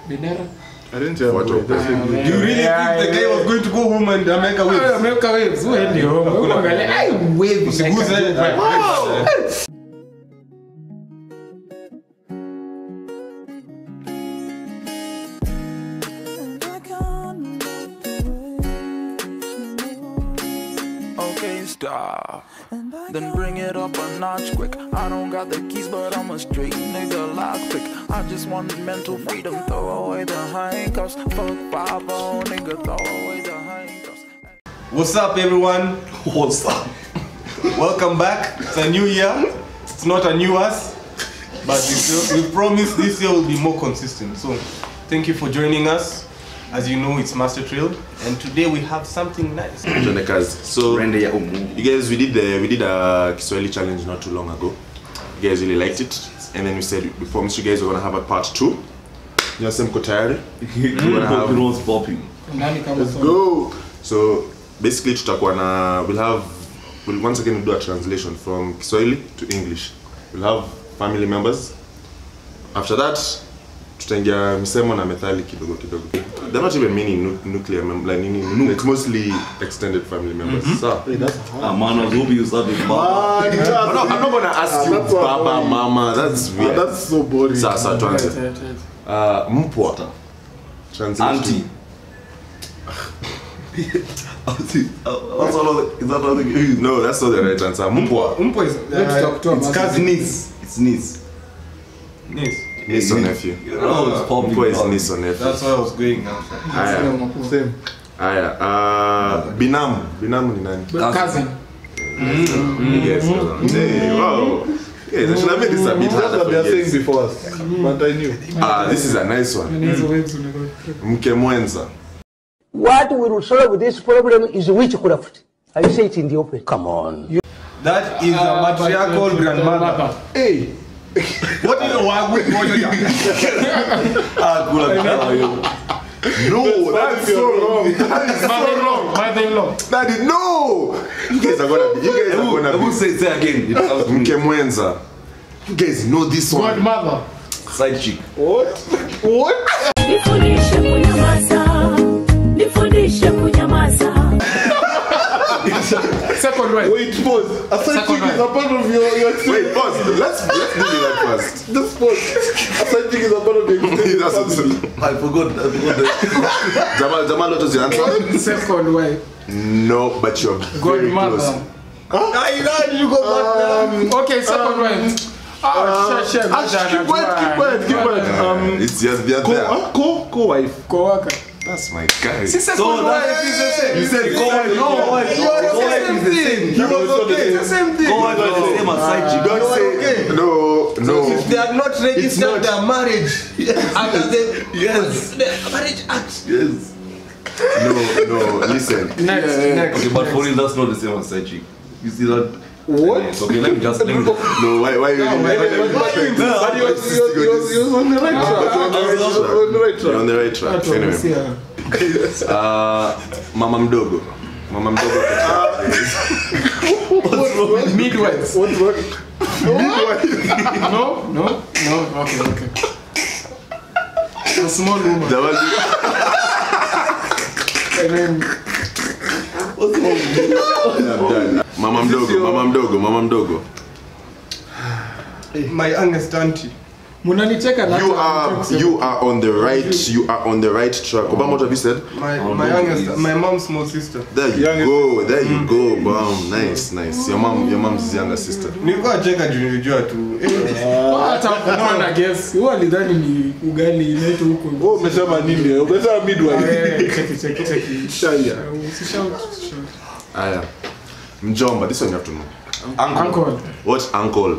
Dinero. I didn't tell what. Do you really think the guy was going to go home and make a waves? Make a waves. Who ended home? I waves. Okay, stop. Then bring it up a notch quick. I don't got the keys, but I'm a straight nigga lockpick. I just want mental freedom. Throw away the handcuffs. Fuck 5-0, nigga. Throw away the handcuffs. What's up, everyone? What's up? Welcome back. It's a new year. It's not a new us, but we promise this year will be more consistent. So, thank you for joining us. As you know, it's Master Trail, and today we have something nice. So, you guys, we did a Kiswahili challenge not too long ago. You guys really liked it, and then we said we promised you guys we're gonna have a part 2. Just some kotari. We're gonna have popping. Let's go. So basically, we'll once again do a translation from Kiswahili to English. We'll have family members. After that, tutaingia misemo na methali kidogo kidogo. They're not even meaning nuclear members, like it's mostly extended family members. So, man, I hope you start with Baba. I'm not gonna ask you Baba, Mama. That's weird. That's so boring. Sasa tuanze. Mpwa. Translation. Auntie. No, that's not the right answer. Mpwa. Mpwa is it's cousin. It's niece. Niece or nephew. Mpwa is niece or nephew. That's why I was going now. Same. Binamu. Binamu ni nani? Cousin. Yes. Hey, wow. Yes, I should have made this a bit harder. That's what they are saying before us. But I knew. This is a nice one. Mke mwenza. What will solve this problem is witchcraft. I say it in the open. Come on. That is a matriarchal grandmother. Hey. What is the No, that's so wrong. That is so wrong. Mother-in-law. Daddy, no. You guys are gonna be. Who say again? Mke mwenza. You guys know this one. Godmother. Side chick. What? Nifundishe kunyamaza. Second way. Wait, pause. A side chick is a part of your Wait, pause. Let's do that first. Just pause. A side chick is a part of your family. I forgot Jamal, what was your answer? Second way. No, but you're very Godmother. close. You go back. Okay, second way. Keep quiet. It's just the other. Co-wife. Co-worker. That's my guy. Second wife is the same. You said co-wife. No, co-wife is the same. He was okay. It's the same thing. Co-wife is the same as side chick. Don't say no. If they are not registered their marriage under the marriage act. Yes. No, listen. Next. Okay, but for real, that's not the same as side chick. You see that? What? Okay, let me No, why you? But he was on the right track. You're on the right track. Anyway. Mama mdogo. Midwives. What's wrong? No. Okay. A small woman. And then. What's wrong? I'm done. Mama mdogo. My youngest auntie. Munanicheka na You are on the right. You are on the right track. Obama, what have you said? My youngest, my mom's small sister. There you go. Bam, nice. Your mom's younger sister. Nilikuwa cheka juu nilijua tu. hata kuna guess huwa lidhani ni ugali inaitwa huko. Oh, umesema nini? Umesema midwife. Cheki. Shaya. Shout. Aya. Mjomba, this one you have to know. Uncle. What uncle?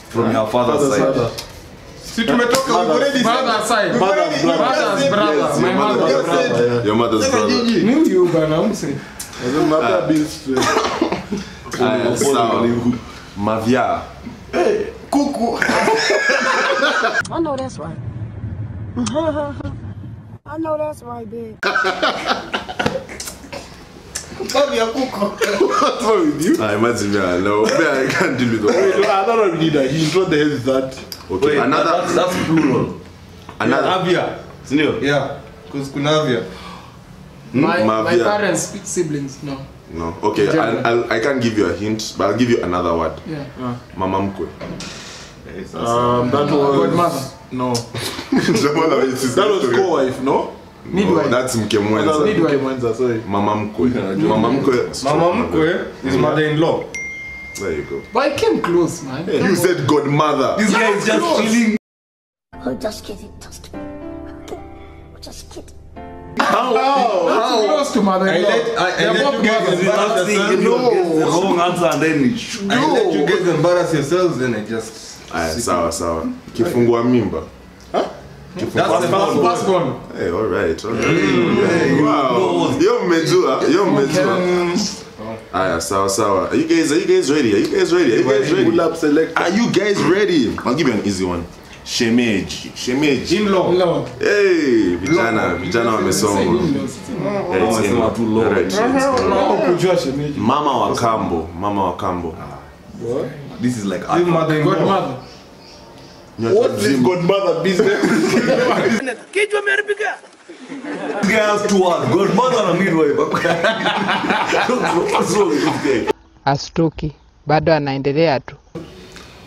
From your father's side. Si tumetoka already. Father's side. Mother's brother. My mother's brother. Your mother's brother. Knew you bana umse. Doesn't matter bills. Aya, sawa. Mavia. Hey, kuku. I know that's right. I know that's right, babe. Mavia kuku. What's wrong with you? I imagine me. No, I can't deal with that. Wait, another one need that. He intro the hell is that. Okay, wait, another. That's plural. Another. Avia. Sindio? Yeah, because Kunavia. My Mavia. parents siblings, no. No. Okay, I can't give you a hint, but I'll give you another word. Yeah. Mama mkwe. That was Godmother. no. That That was co-wife, no? Midwife. That's mke mwenza. Midwife. Sorry. Mama mkwe. Mama mkwe. Mama Mkwe is mother-in-law. There you go. But I came close, man. You said godmother. This guy is just chilling. Oh, just kidding. Just kidding. That's close to mother-in-law. I let you guys embarrass yourselves. The wrong answer and then I let you guys embarrass yourselves, then I just. Aya, sawa. Kifungua mimba. That's the First one. Hey, all right. Hey, wow. Yo mmejua. Aya, sawa. Are you guys ready? Pull up select. Are you guys ready? I'll give you an easy one. Shemeji. in-law. No. Hey, vijana wamesoma. Yeah, it's in. too low. Right. Kujua shemeji. Mama wa kambo. This is like This mother-in-law. Godmother. What's this godmother business? Girls to us. Godmother and midwife. What's wrong with this guy? Astuki bado anaendelea tu.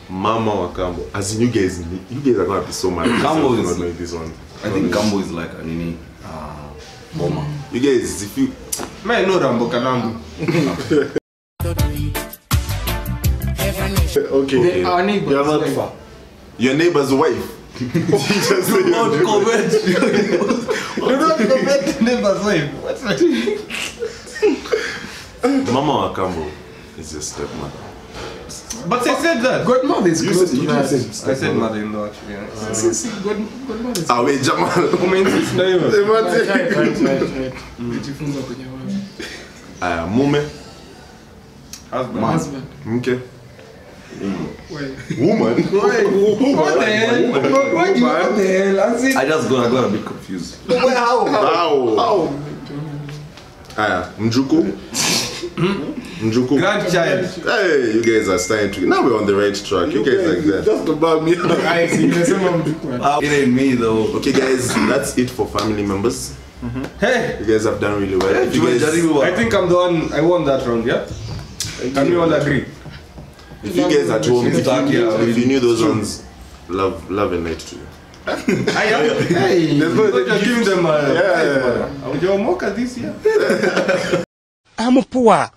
Mama wa kambo. As in you guys are gonna be so mad. Kambo is not knowing this one. I think Kambo is like a nini. Bomber. You guys, if you Man, no Rambo Kalambu. Okay. Our neighbor. You're not far. your neighbor's wife. You just say your Don't comment. Do not comment the neighbor's wife. What's that? Mama wa kambo is your stepmother. But I said that. Godmother is close to that. I said mother-in-law actually. Godmother is Ah, wait, Jamal. Comment na hiyo. right. Kujifunza kwenye wazi. Aya, mume, Husband. mke, Wait. woman. What the hell? What the hell? As in- I just got a bit confused. How? Aya, mjuku. Grandchild. Hey, you guys are starting to. Now we're on the right track. You guys like that. Just about me. Guys, nimesema mjukuu. It ain't me though. Okay, guys, that's it for family members. Hey, You guys have done really well. If you guys, I think I'm the one. I won that round. Yeah. Can we all agree? if you guys at home, Yeah. if you knew those ones, love and night to you. Hey. You're giving them a. Your mocha this year. I'm poor.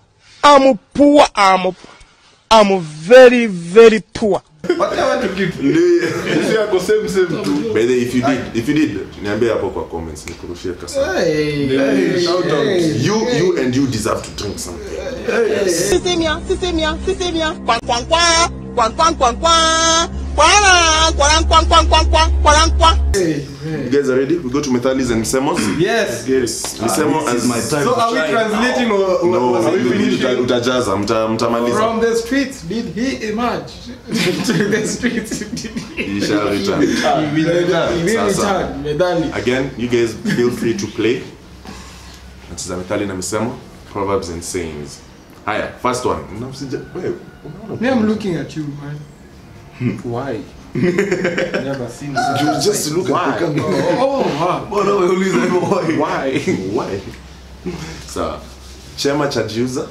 I'm very, very poor. What I want to give. See, I go same too. By the way, if you did, niambie hapo kwa comments nikurushie kasa. Hey. Shout out. You deserve to drink something. Sisemia. You guys are ready? We go to Methalis and Misemos. Yes. Yes. Misemo This is my time. So are we translating or No, was we finishing? utajaza, mtamaliza. From the streets did he emerge? To the streets did he? He shall return. He will Sasa. return. Medali. Again, you guys feel free to play. This is Metali na Misemo, Proverbs and Sayings. Haya, first one. Me, I'm looking at you, man. Why? Never seen. You just look at the camera. Oh, wow. Why? So, chema cha jiuza.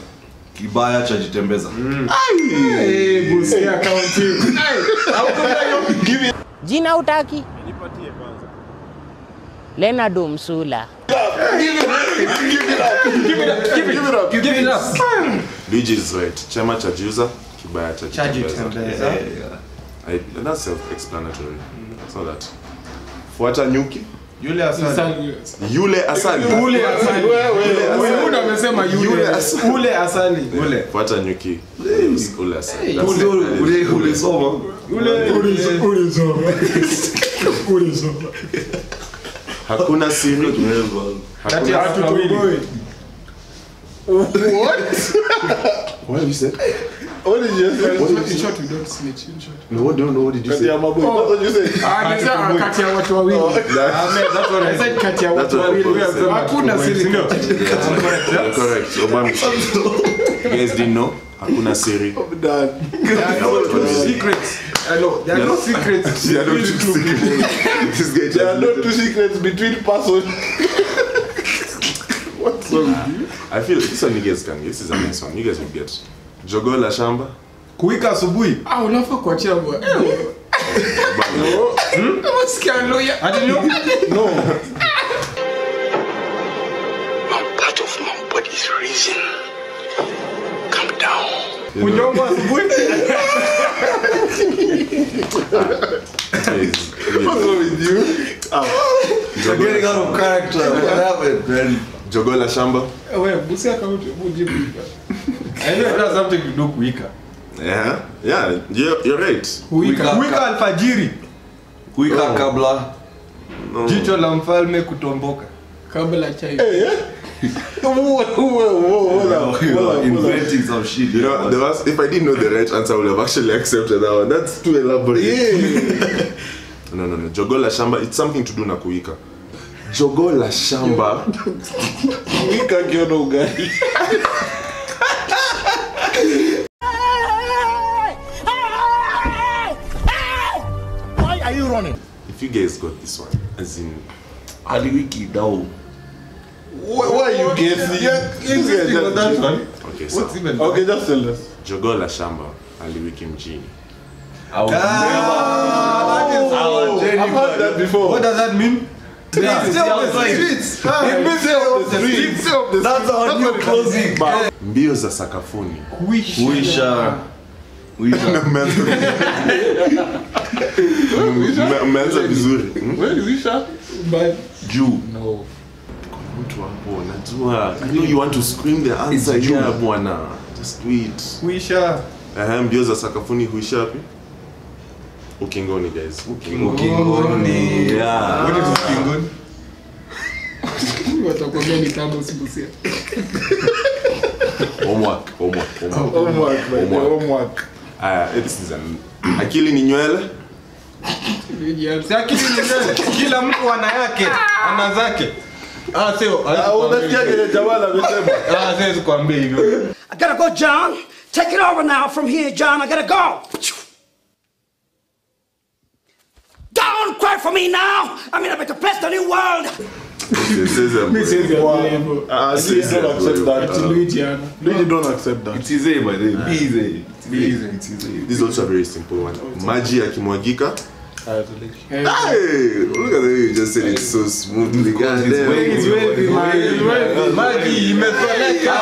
Kibaya cha jitembeza. Hey, Busia County. Hey, Jina utaki? Leonardo Msula. Give it up. Luigi is right. Chema cha jiuza, kibaya cha jitembeza. That's self-explanatory. It's not that. Fuata nyuki. Yule asali. Yule asali. Ule asali. Wewe amesema Yule yule. asali. Ule asali. Ule. Fuata nyuki. Ule asali. Hey. That's it. Ule soma. Hakuna siri. Kati ya watu wawili. What have you said? What did you say? In short, we don't snitch. In short. No, what did you say? Yeah, my boy. That's what you say. Nimesema kati ya watu wawili. That's what I I said. said kati ya That's watu what wawili. I said. Hakuna siri. You're correct. Obama. You guys didn't know? Hakuna siri. I'm done. Secrets. I know. There are no secrets. There are no two secrets. This guy There are no two secrets between persons. What's wrong with you? I feel this one you guys can. This is a nice one. You guys will get. Jogoo la shamba. Kuwika asubuhi. Unafaa kuachia bwana. Unasikia lawyer? I didn't know. No. Part of my body's reason. Calm down. Kujongo asubuhi. What's wrong with you? You're getting out of character. What happened, man? Jogoo la shamba. Wewe busia kama ujibu. I know it has something to do kuwika. Yeah, you're right. Kuwika alfajiri. Kuwika kabla. No. Jicho la mfalme kutomboka. Kabla chai. You're inventing some shit. You know, if I didn't know the right answer, I would have actually accepted that one. That's too elaborate. Yeah. No. Jogoo la shamba, it's something to do na kuwika. Jogoo la shamba. Kuwika kiono ugali. Why are you running? If you guys got this one, as in, Aliwiki down. Why are you guessing? Insisting on that one. okay, so What's even? Okay, just tell us. Jogoo la shamba aliwiki mjini. That is our I've heard that before. What does that mean? Stay off the streets. It means stay off the streets. That's our new closing. Mbio za sakafuni. Wisha. Mmeanza vizuri. Where is Isha? But Jew. no. Mtu hapo najua. I know you want to scream the answer It's Jew. here bwana. Just do it. Kuisha. Mbio za sakafuni huisha wapi? Ukingoni guys. Ukingoni. Yeah. What is ukingoni? Watakwambia ni tabo sibusia. Homework. Homework. This is akili ni nywele. Si akili ni nywele. Kila mtu ana yake, ana zake. Sio. Unasikia kile jawala amesema. Siwezi kuambia hivyo. I gotta go, John. Take it over now from here, John. I gotta go. Don't cry for me now. I'm in a better place than the world. Please don't accept that. Luigi ana. Luigi don't accept that. It's easy, by the way. Easy. This is also a very simple one. Maji yakimwagika. Hey, look at the way you just said it so smoothly. Goddamn. Maji imetoleka.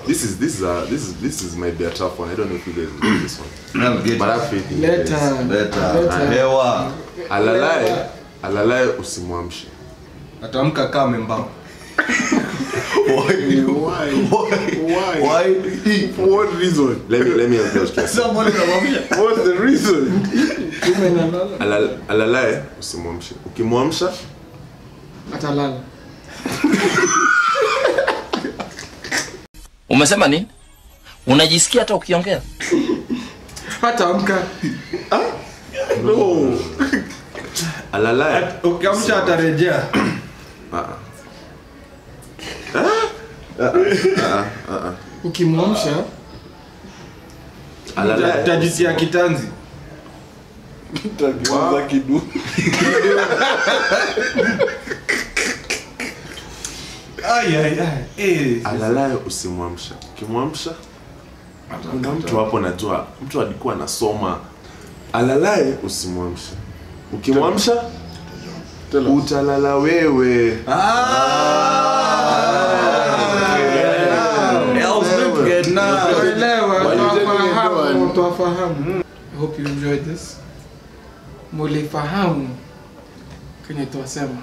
This is might be a tough one. I don't know if you guys will do this one. But I have faith in you guys. Hewa. Alalaye usimwamshe. Atamka kama mbao. Why? For what reason? Let me help you. What's the reason? Alalaye usimwamshe. Ukimwamsha Atalala. Umesema nini? Unajisikia hata ukiongea? Hataamka. No. Alalaye Ukiamsha atarejea. Ukimwamsha alalaye Tajitia kitanzi. Takianza kidu. alalaye usimwamsha. Ukimwamsha kuna mtu hapo najua mtu alikuwa anasoma. Alalaye usimwamshe. Ukimwamsha utalala wewe. Tuwafahamu. I hope you enjoyed this. Mulifahamu kenye tuwasema.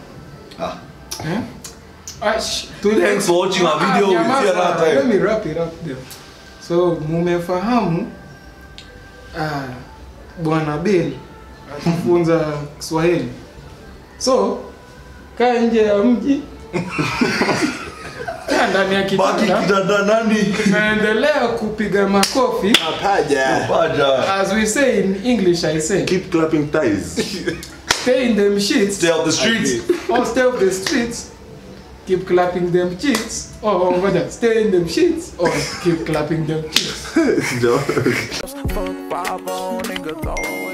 Thanks for watching our video. We'll see you another time. Let me wrap it up there. So mumefahamu Bwana Bill atufunza Kiswahili. So kaa nje ya mji. Kaa ndani ya kitanda nani? naendelea kupiga makofi. Paja. As we say in English, I say Keep clapping thighs. stay in them sheets. Stay off the streets. Or stay off the streets. keep clapping them cheeks, or whether stay in them sheets, or keep clapping them cheeks. Fuck 5 nigga, throw